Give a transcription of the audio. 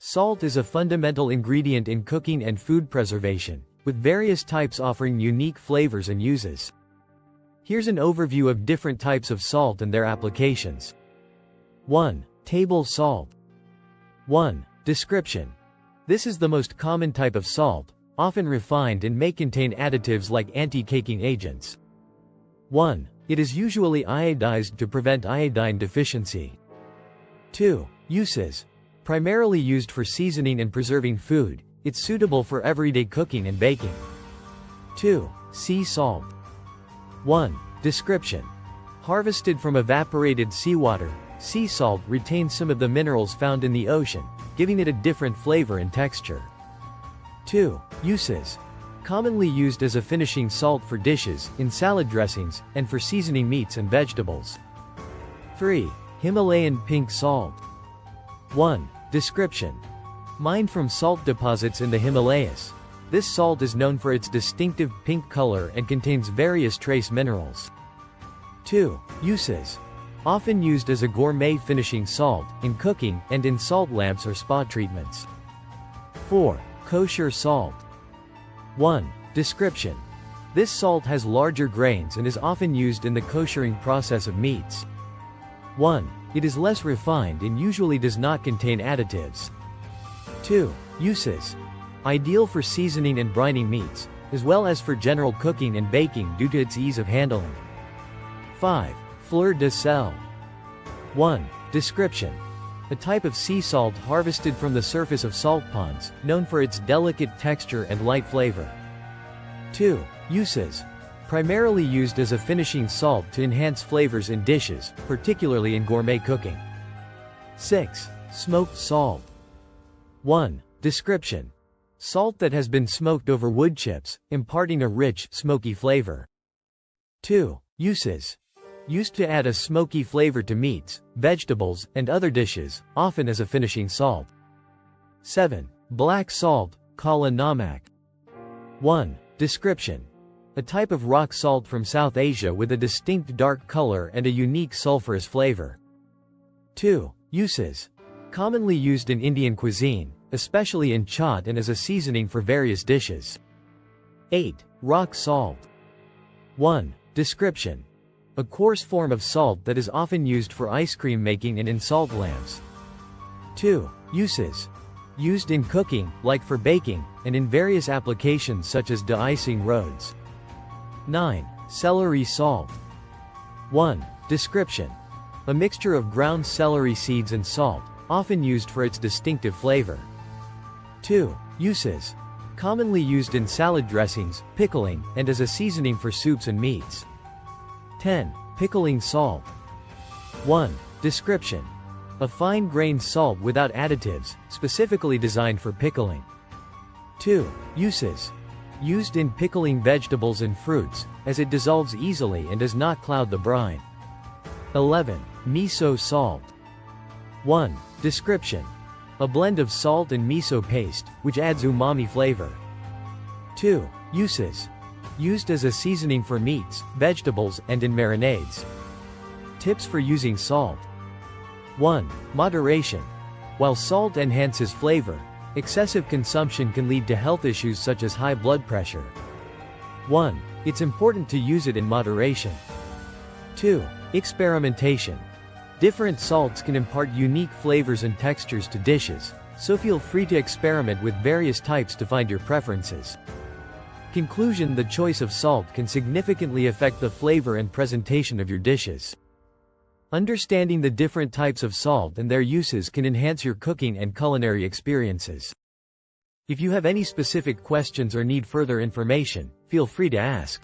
Salt is a fundamental ingredient in cooking and food preservation, with various types offering unique flavors and uses. Here's an overview of different types of salt and their applications. 1. Table salt. 1. Description. This is the most common type of salt, often refined and may contain additives like anti-caking agents. 1. It is usually iodized to prevent iodine deficiency. 2. Uses. Primarily used for seasoning and preserving food, it's suitable for everyday cooking and baking. 2. Sea salt. 1. Description. Harvested from evaporated seawater, sea salt retains some of the minerals found in the ocean, giving it a different flavor and texture. 2. Uses. Commonly used as a finishing salt for dishes, in salad dressings, and for seasoning meats and vegetables. 3. Himalayan pink salt. 1. Description. Mined from salt deposits in the Himalayas. This salt is known for its distinctive pink color and contains various trace minerals. 2. Uses. Often used as a gourmet finishing salt, in cooking, and in salt lamps or spa treatments. 4. Kosher salt. 1. Description. This salt has larger grains and is often used in the koshering process of meats. 1. It is less refined and usually does not contain additives. 2. Uses. Ideal for seasoning and brining meats, as well as for general cooking and baking due to its ease of handling. 5. Fleur de sel. 1. Description. A type of sea salt harvested from the surface of salt ponds, known for its delicate texture and light flavor. 2. Uses. Primarily used as a finishing salt to enhance flavors in dishes, particularly in gourmet cooking. 6. Smoked salt. 1. Description. Salt that has been smoked over wood chips, imparting a rich, smoky flavor. 2. Uses. Used to add a smoky flavor to meats, vegetables, and other dishes, often as a finishing salt. 7. Black salt, Kala Namak. 1. Description. A type of rock salt from South Asia with a distinct dark color and a unique sulfurous flavor. 2. Uses. Commonly used in Indian cuisine, especially in chaat and as a seasoning for various dishes. 8. Rock salt. 1. Description. A coarse form of salt that is often used for ice cream making and in salt lamps. 2. Uses. Used in cooking, like for baking, and in various applications such as de-icing roads. 9. Celery salt. 1. Description. A mixture of ground celery seeds and salt, often used for its distinctive flavor. 2. Uses. Commonly used in salad dressings, pickling, and as a seasoning for soups and meats. 10. Pickling salt. 1. Description. A fine-grained salt without additives, specifically designed for pickling. 2. Uses. Used in pickling vegetables and fruits, as it dissolves easily and does not cloud the brine. 11. Miso salt. 1. Description. A blend of salt and miso paste, which adds umami flavor. 2. Uses. Used as a seasoning for meats, vegetables, and in marinades. Tips for using salt. 1. Moderation. While salt enhances flavor, excessive consumption can lead to health issues such as high blood pressure. 1. It's important to use it in moderation. 2. Experimentation. Different salts can impart unique flavors and textures to dishes, so feel free to experiment with various types to find your preferences. Conclusion: the choice of salt can significantly affect the flavor and presentation of your dishes. Understanding the different types of salt and their uses can enhance your cooking and culinary experiences. If you have any specific questions or need further information, feel free to ask.